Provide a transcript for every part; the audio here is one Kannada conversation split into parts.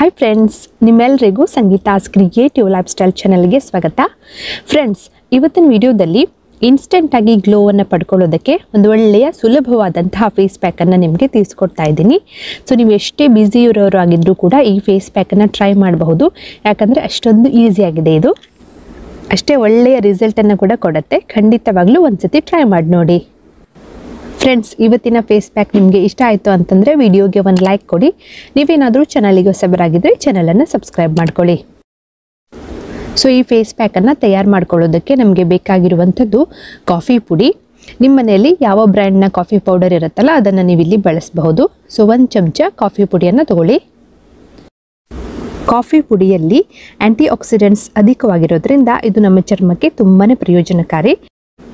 ಹಾಯ್ ಫ್ರೆಂಡ್ಸ್, ನಿಮ್ಮೆಲ್ಲರಿಗೂ ಸಂಗೀತಾಸ್ ಕ್ರಿಯೇಟಿವ್ ಲೈಫ್ ಸ್ಟೈಲ್ ಚಾನಲ್ಗೆ ಸ್ವಾಗತ. ಫ್ರೆಂಡ್ಸ್, ಇವತ್ತಿನ ವಿಡಿಯೋದಲ್ಲಿ ಇನ್ಸ್ಟೆಂಟಾಗಿ ಗ್ಲೋವನ್ನು ಪಡ್ಕೊಳ್ಳೋದಕ್ಕೆ ಒಂದು ಒಳ್ಳೆಯ ಸುಲಭವಾದಂತಹ ಫೇಸ್ ಪ್ಯಾಕನ್ನು ನಿಮಗೆ ತಿಳಿಸ್ಕೊಡ್ತಾ ಇದ್ದೀನಿ. ಸೊ ನೀವು ಎಷ್ಟೇ ಬ್ಯುಸಿ ಇರೋರು ಆಗಿದ್ರೂ ಕೂಡ ಈ ಫೇಸ್ ಪ್ಯಾಕನ್ನು ಟ್ರೈ ಮಾಡಬಹುದು. ಯಾಕಂದರೆ ಅಷ್ಟೊಂದು ಈಸಿಯಾಗಿದೆ. ಇದು ಅಷ್ಟೇ ಒಳ್ಳೆಯ ರಿಸಲ್ಟನ್ನು ಕೂಡ ಕೊಡುತ್ತೆ. ಖಂಡಿತವಾಗ್ಲೂ ಒಂದ್ಸತಿ ಟ್ರೈ ಮಾಡಿ ನೋಡಿ. ಫ್ರೆಂಡ್ಸ್, ಇವತ್ತಿನ ಫೇಸ್ ಪ್ಯಾಕ್ ನಿಮಗೆ ಇಷ್ಟ ಆಯಿತು ಅಂತಂದರೆ ವಿಡಿಯೋಗೆ ಒಂದು ಲೈಕ್ ಕೊಡಿ. ನೀವೇನಾದರೂ ಚಾನಲಿಗೆ ಹೊಸಬರಾಗಿದ್ದರೆ ಚಾನಲನ್ನು ಸಬ್ಸ್ಕ್ರೈಬ್ ಮಾಡ್ಕೊಳ್ಳಿ. ಸೊ ಈ ಫೇಸ್ ಪ್ಯಾಕನ್ನು ತಯಾರು ಮಾಡ್ಕೊಳ್ಳೋದಕ್ಕೆ ನಮಗೆ ಬೇಕಾಗಿರುವಂಥದ್ದು ಕಾಫಿ ಪುಡಿ. ನಿಮ್ಮ ಮನೆಯಲ್ಲಿ ಯಾವ ಬ್ರ್ಯಾಂಡ್ನ ಕಾಫಿ ಪೌಡರ್ ಇರುತ್ತಲ್ಲ ಅದನ್ನು ನೀವು ಇಲ್ಲಿ ಬಳಸಬಹುದು. ಸೊ 1 ಚಮಚ ಕಾಫಿ ಪುಡಿಯನ್ನು ತಗೊಳ್ಳಿ. ಕಾಫಿ ಪುಡಿಯಲ್ಲಿ ಆ್ಯಂಟಿ ಆಕ್ಸಿಡೆಂಟ್ಸ್ ಅಧಿಕವಾಗಿರೋದ್ರಿಂದ ಇದು ನಮ್ಮ ಚರ್ಮಕ್ಕೆ ತುಂಬಾ ಪ್ರಯೋಜನಕಾರಿ.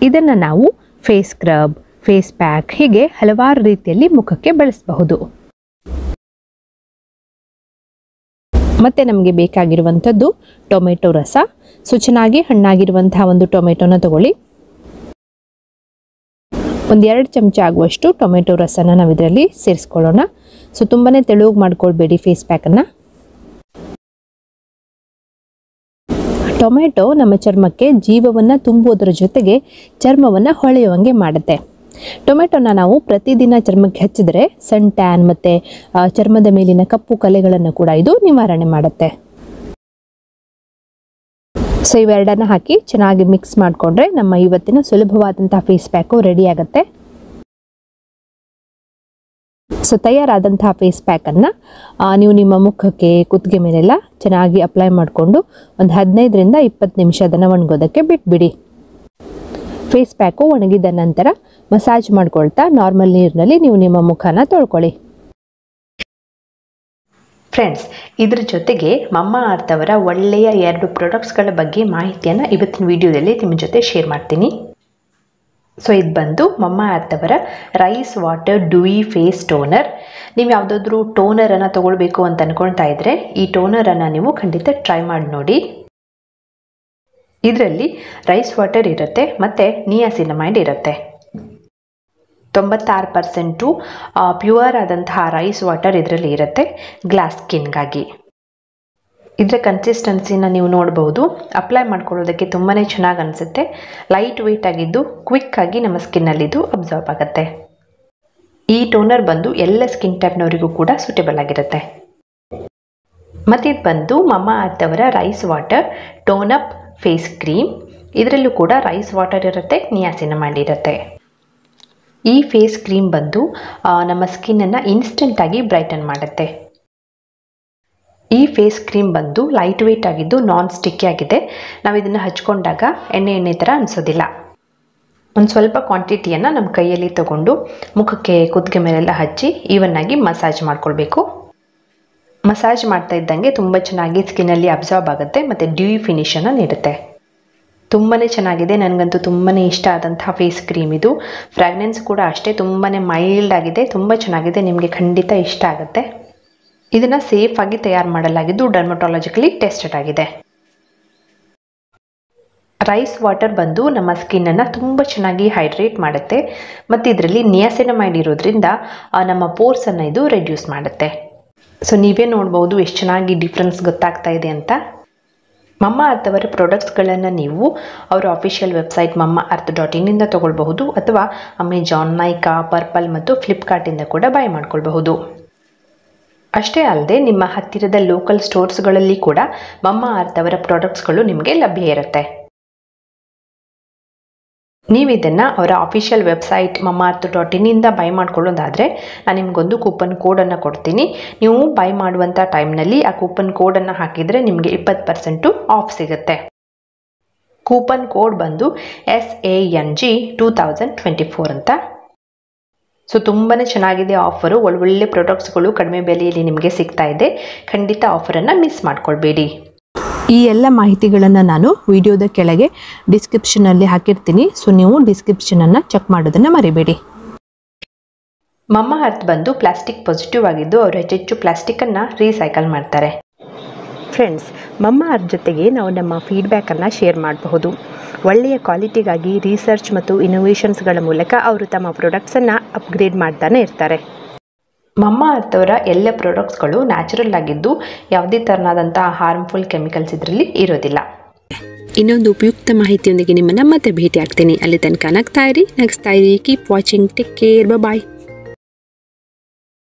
ಇದನ್ನು ನಾವು ಫೇಸ್ ಸ್ಕ್ರಬ್, ಫೇಸ್ ಪ್ಯಾಕ್ ಹೀಗೆ ಹಲವಾರು ರೀತಿಯಲ್ಲಿ ಮುಖಕ್ಕೆ ಬಳಸಬಹುದು. ಮತ್ತೆ ನಮಗೆ ಬೇಕಾಗಿರುವಂಥದ್ದು ಟೊಮೆಟೊ ರಸ. ಸೊ ಚೆನ್ನಾಗಿ ಹಣ್ಣಾಗಿರುವಂತಹ ಒಂದು ಟೊಮೆಟೊನ ತಗೊಳ್ಳಿ. 1-2 ಚಮಚ ಆಗುವಷ್ಟು ಟೊಮೆಟೊ ರಸನ ನಾವು ಇದರಲ್ಲಿ ಸೇರಿಸ್ಕೊಳ್ಳೋಣ. ಸೊ ತುಂಬಾನೇ ತೆಳುವಾಗಿ ಮಾಡ್ಕೊಳ್ಬೇಡಿ ಫೇಸ್ ಪ್ಯಾಕನ್ನು. ಟೊಮೆಟೊ ನಮ್ಮ ಚರ್ಮಕ್ಕೆ ಜೀವವನ್ನು ತುಂಬುವುದರ ಜೊತೆಗೆ ಚರ್ಮವನ್ನು ಹೊಳೆಯುವಂಗೆ ಮಾಡುತ್ತೆ. ಟೊಮೆಟೊನ ನಾವು ಪ್ರತಿದಿನ ಚರ್ಮಕ್ಕೆ ಹಚ್ಚಿದರೆ ಸನ್ ಟ್ಯಾನ್ ಮತ್ತು ಚರ್ಮದ ಮೇಲಿನ ಕಪ್ಪು ಕಲೆಗಳನ್ನು ಕೂಡ ಇದು ನಿವಾರಣೆ ಮಾಡುತ್ತೆ. ಸೊ ಇವೆರಡನ್ನ ಹಾಕಿ ಚೆನ್ನಾಗಿ ಮಿಕ್ಸ್ ಮಾಡಿಕೊಂಡ್ರೆ ನಮ್ಮ ಇವತ್ತಿನ ಸುಲಭವಾದಂತಹ ಫೇಸ್ ಪ್ಯಾಕು ರೆಡಿ ಆಗುತ್ತೆ. ಸೊ ತಯಾರಾದಂತಹ ಫೇಸ್ ಪ್ಯಾಕನ್ನು ನೀವು ನಿಮ್ಮ ಮುಖಕ್ಕೆ, ಕುತ್ತಿಗೆ ಮೇಲೆಲ್ಲ ಚೆನ್ನಾಗಿ ಅಪ್ಲೈ ಮಾಡಿಕೊಂಡು ಒಂದು 15ರಿಂದ 20 ನಿಮಿಷ ಅದನ್ನು ಒಣಗೋದಕ್ಕೆ ಬಿಟ್ಬಿಡಿ. ಫೇಸ್ ಪ್ಯಾಕು ಒಣಗಿದ ನಂತರ ಮಸಾಜ್ ಮಾಡ್ಕೊಳ್ತಾ ನಾರ್ಮಲ್ ನೀರಿನಲ್ಲಿ ನೀವು ನಿಮ್ಮ ಮುಖನ ತೊಳ್ಕೊಳ್ಳಿ. ಫ್ರೆಂಡ್ಸ್, ಇದ್ರ ಜೊತೆಗೆ ಮಮ್ಮಾ ಅರ್ತ್ ಅವರ ಒಳ್ಳೆಯ 2 ಪ್ರಾಡಕ್ಟ್ಸ್ಗಳ ಬಗ್ಗೆ ಮಾಹಿತಿಯನ್ನು ಇವತ್ತಿನ ವಿಡಿಯೋದಲ್ಲಿ ನಿಮ್ಮ ಜೊತೆ ಶೇರ್ ಮಾಡ್ತೀನಿ. ಸೊ ಇದು ಬಂದು ಮಮ್ಮಾ ಅರ್ತ್ ಅವರ rice water dewy face toner. ನೀವು ಯಾವುದಾದ್ರೂ ಟೋನರನ್ನು ತೊಗೊಳ್ಬೇಕು ಅಂತ ಅಂದ್ಕೊಳ್ತಾ ಇದ್ದರೆ ಈ ಟೋನರನ್ನು ನೀವು ಖಂಡಿತ ಟ್ರೈ ಮಾಡಿ ನೋಡಿ. ಇದರಲ್ಲಿ ರೈಸ್ ವಾಟರ್ ಇರುತ್ತೆ ಮತ್ತು ನಿಯಾಸಿನಮೈಡ್ ಇರುತ್ತೆ. 96% ಪ್ಯೂರ್ ಆದಂತಹ ರೈಸ್ ವಾಟರ್ ಇದರಲ್ಲಿ ಇರುತ್ತೆ ಗ್ಲಾಸ್ ಸ್ಕಿನ್ಗಾಗಿ. ಇದರ ಕನ್ಸಿಸ್ಟೆನ್ಸಿನ ನೀವು ನೋಡಬಹುದು. ಅಪ್ಲೈ ಮಾಡ್ಕೊಳ್ಳೋದಕ್ಕೆ ತುಂಬಾ ಚೆನ್ನಾಗಿ ಅನಿಸುತ್ತೆ. ಲೈಟ್ ವೆಯ್ಟ್ ಆಗಿದ್ದು ಕ್ವಿಕ್ಕಾಗಿ ನಮ್ಮ ಸ್ಕಿನ್ನಲ್ಲಿದ್ದು ಅಬ್ಸಾರ್ಬ್ ಆಗುತ್ತೆ. ಈ ಟೋನರ್ ಬಂದು ಎಲ್ಲ ಸ್ಕಿನ್ ಟೈಪ್ನವರಿಗೂ ಕೂಡ ಸೂಟೇಬಲ್ ಆಗಿರುತ್ತೆ. ಮತ್ತು ಇದು ಬಂದು ಮಮ್ಮಾ ಅರ್ತ್ ಅವರ rice water tone up face cream. ಇದರಲ್ಲೂ ಕೂಡ ರೈಸ್ ವಾಟರ್ ಇರುತ್ತೆ, ನಿಯಾಸಿನಮೈಡ್ ಇರುತ್ತೆ. ಈ ಫೇಸ್ ಕ್ರೀಮ್ ಬಂದು ನಮ್ಮ ಸ್ಕಿನ್ನನ್ನು ಇನ್ಸ್ಟೆಂಟಾಗಿ ಬ್ರೈಟನ್ ಮಾಡುತ್ತೆ. ಈ ಫೇಸ್ ಕ್ರೀಮ್ ಬಂದು ಲೈಟ್ ವೆಯ್ಟ್ ಆಗಿದ್ದು ನಾನ್ ಸ್ಟಿಕ್ಕಿ ಆಗಿದೆ. ನಾವು ಇದನ್ನು ಹಚ್ಕೊಂಡಾಗ ಎಣ್ಣೆ ಥರ ಅನಿಸೋದಿಲ್ಲ. ಒಂದು ಸ್ವಲ್ಪ ಕ್ವಾಂಟಿಟಿಯನ್ನು ನಮ್ಮ ಕೈಯಲ್ಲಿ ತಗೊಂಡು ಮುಖಕ್ಕೆ, ಕುತ್ತಿಗೆ ಮೇಲೆಲ್ಲ ಹಚ್ಚಿ ಈವನ್ನಾಗಿ ಮಸಾಜ್ ಮಾಡ್ಕೊಳ್ಬೇಕು. ಮಸಾಜ್ ಮಾಡ್ತಾ ಇದ್ದಂಗೆ ತುಂಬ ಚೆನ್ನಾಗಿ ಸ್ಕಿನ್ನಲ್ಲಿ ಅಬ್ಸಾರ್ಬ್ ಆಗುತ್ತೆ ಮತ್ತು ಡ್ಯೂಯಿ ಫಿನಿಷನ್ನು ನೀಡುತ್ತೆ. ತುಂಬಾ ಚೆನ್ನಾಗಿದೆ. ನನಗಂತೂ ತುಂಬಾ ಇಷ್ಟ ಆದಂತಹ ಫೇಸ್ ಕ್ರೀಮ್ ಇದು. ಫ್ರಾಗ್ರೆನ್ಸ್ ಕೂಡ ಅಷ್ಟೇ ತುಂಬಾ ಮೈಲ್ಡ್ ಆಗಿದೆ, ತುಂಬ ಚೆನ್ನಾಗಿದೆ. ನಿಮಗೆ ಖಂಡಿತ ಇಷ್ಟ ಆಗುತ್ತೆ. ಇದನ್ನು ಸೇಫಾಗಿ ತಯಾರು ಮಾಡಲಾಗಿದ್ದು ಡರ್ಮಟಾಲಜಿಕಲಿ ಟೆಸ್ಟೆಡ್ ಆಗಿದೆ. ರೈಸ್ ವಾಟರ್ ಬಂದು ನಮ್ಮ ಸ್ಕಿನ್ನನ್ನು ತುಂಬ ಚೆನ್ನಾಗಿ ಹೈಡ್ರೇಟ್ ಮಾಡುತ್ತೆ ಮತ್ತು ಇದರಲ್ಲಿ ನಿಯಾಸಿನಮೈಡ್ ಇರೋದ್ರಿಂದ ನಮ್ಮ ಪೋರ್ಸನ್ನು ಇದು ರೆಡ್ಯೂಸ್ ಮಾಡುತ್ತೆ. ಸೊ ನೀವೇ ನೋಡ್ಬೋದು ಎಷ್ಟು ಚೆನ್ನಾಗಿ ಡಿಫ್ರೆನ್ಸ್ ಗೊತ್ತಾಗ್ತಾ ಇದೆ ಅಂತ. ಮಮ್ಮಾ ಅರ್ತ್ ಅವರ ಪ್ರಾಡಕ್ಟ್ಸ್ಗಳನ್ನು ನೀವು ಅವರ ಅಫಿಷಿಯಲ್ ವೆಬ್ಸೈಟ್ mamaearth.in ಇಂದ ತೊಗೊಳ್ಬಹುದು ಅಥವಾ ಅಮೆಜಾನ್, ನೈಕಾ, ಪರ್ಪಲ್ ಮತ್ತು ಫ್ಲಿಪ್ಕಾರ್ಟಿಂದ ಕೂಡ ಬೈ ಮಾಡ್ಕೊಳ್ಬಹುದು. ಅಷ್ಟೇ ಅಲ್ಲದೆ ನಿಮ್ಮ ಹತ್ತಿರದ ಲೋಕಲ್ ಸ್ಟೋರ್ಸ್ಗಳಲ್ಲಿ ಕೂಡ ಮಮ್ಮಾ ಅರ್ತ್ ಅವರ ಪ್ರಾಡಕ್ಟ್ಸ್ಗಳು ನಿಮಗೆ ಲಭ್ಯ ಇರುತ್ತೆ. ನೀವು ಇದನ್ನು ಅವರ ಅಫಿಷಿಯಲ್ ವೆಬ್ಸೈಟ್ mamaearth.in ಇಂದ ಬೈ ಮಾಡ್ಕೊಳ್ಳೋದಾದರೆ ನಾನು ನಿಮಗೊಂದು ಕೂಪನ್ ಕೋಡನ್ನು ಕೊಡ್ತೀನಿ. ನೀವು ಬೈ ಮಾಡುವಂಥ ಟೈಮ್ನಲ್ಲಿ ಆ ಕೂಪನ್ ಕೋಡನ್ನು ಹಾಕಿದರೆ ನಿಮಗೆ 20% ಆಫ್ ಸಿಗುತ್ತೆ. ಕೂಪನ್ ಕೋಡ್ ಬಂದು SANG 2024 ಅಂತ. ಸೊ ತುಂಬಾ ಚೆನ್ನಾಗಿದೆ ಆಫರು. ಒಳ್ಳೊಳ್ಳೆ ಪ್ರಾಡಕ್ಟ್ಸ್ಗಳು ಕಡಿಮೆ ಬೆಲೆಯಲ್ಲಿ ನಿಮಗೆ ಸಿಗ್ತಾ ಇದೆ. ಖಂಡಿತ ಆಫರನ್ನು ಮಿಸ್ ಮಾಡ್ಕೊಳ್ಬೇಡಿ. ಈ ಎಲ್ಲ ಮಾಹಿತಿಗಳನ್ನು ನಾನು ವಿಡಿಯೋದ ಕೆಳಗೆ ಡಿಸ್ಕ್ರಿಪ್ಷನಲ್ಲಿ ಹಾಕಿರ್ತೀನಿ. ಸೊ ನೀವು ಡಿಸ್ಕ್ರಿಪ್ಷನನ್ನು ಚೆಕ್ ಮಾಡೋದನ್ನು ಮರಿಬೇಡಿ. ಮಮ್ಮಾ ಅರ್ತ್ ಬಂದು ಪ್ಲಾಸ್ಟಿಕ್ ಪಾಸಿಟಿವ್ ಆಗಿದ್ದು ಅವರು ಹೆಚ್ಚೆಚ್ಚು ಪ್ಲಾಸ್ಟಿಕ್ಕನ್ನು ರೀಸೈಕಲ್ ಮಾಡ್ತಾರೆ. ಫ್ರೆಂಡ್ಸ್, ಮಮ್ಮಾ ಅರ್ತ್ ಜೊತೆಗೆ ನಾವು ನಮ್ಮ ಫೀಡ್ಬ್ಯಾಕನ್ನು ಶೇರ್ ಮಾಡಬಹುದು. ಒಳ್ಳೆಯ ಕ್ವಾಲಿಟಿಗಾಗಿ ರಿಸರ್ಚ್ ಮತ್ತು ಇನೋವೇಷನ್ಸ್ಗಳ ಮೂಲಕ ಅವರು ತಮ್ಮ ಪ್ರಾಡಕ್ಟ್ಸನ್ನು ಅಪ್ಗ್ರೇಡ್ ಮಾಡ್ತಾನೆ ಇರ್ತಾರೆ. ಮಮ್ಮ ಅರ್ತ್ ಅವರ ಎಲ್ಲ ಪ್ರಾಡಕ್ಟ್ಸ್ಗಳು ನ್ಯಾಚುರಲ್ ಆಗಿದ್ದು ಯಾವುದೇ ಥರನಾದಂಥ ಹಾರ್ಮ್ಫುಲ್ ಕೆಮಿಕಲ್ಸ್ ಇದರಲ್ಲಿ ಇರೋದಿಲ್ಲ. ಇನ್ನೊಂದು ಉಪಯುಕ್ತ ಮಾಹಿತಿಯೊಂದಿಗೆ ನಿಮ್ಮನ್ನು ಮತ್ತೆ ಭೇಟಿ ಆಗ್ತೀನಿ. ಅಲ್ಲಿ ತನಕ ನಗ್ತಾ ಇರಿ, ಕೀಪ್ ವಾಚಿಂಗ್, ಟೇಕ್ ಕೇರ್, ಬಾಯ್.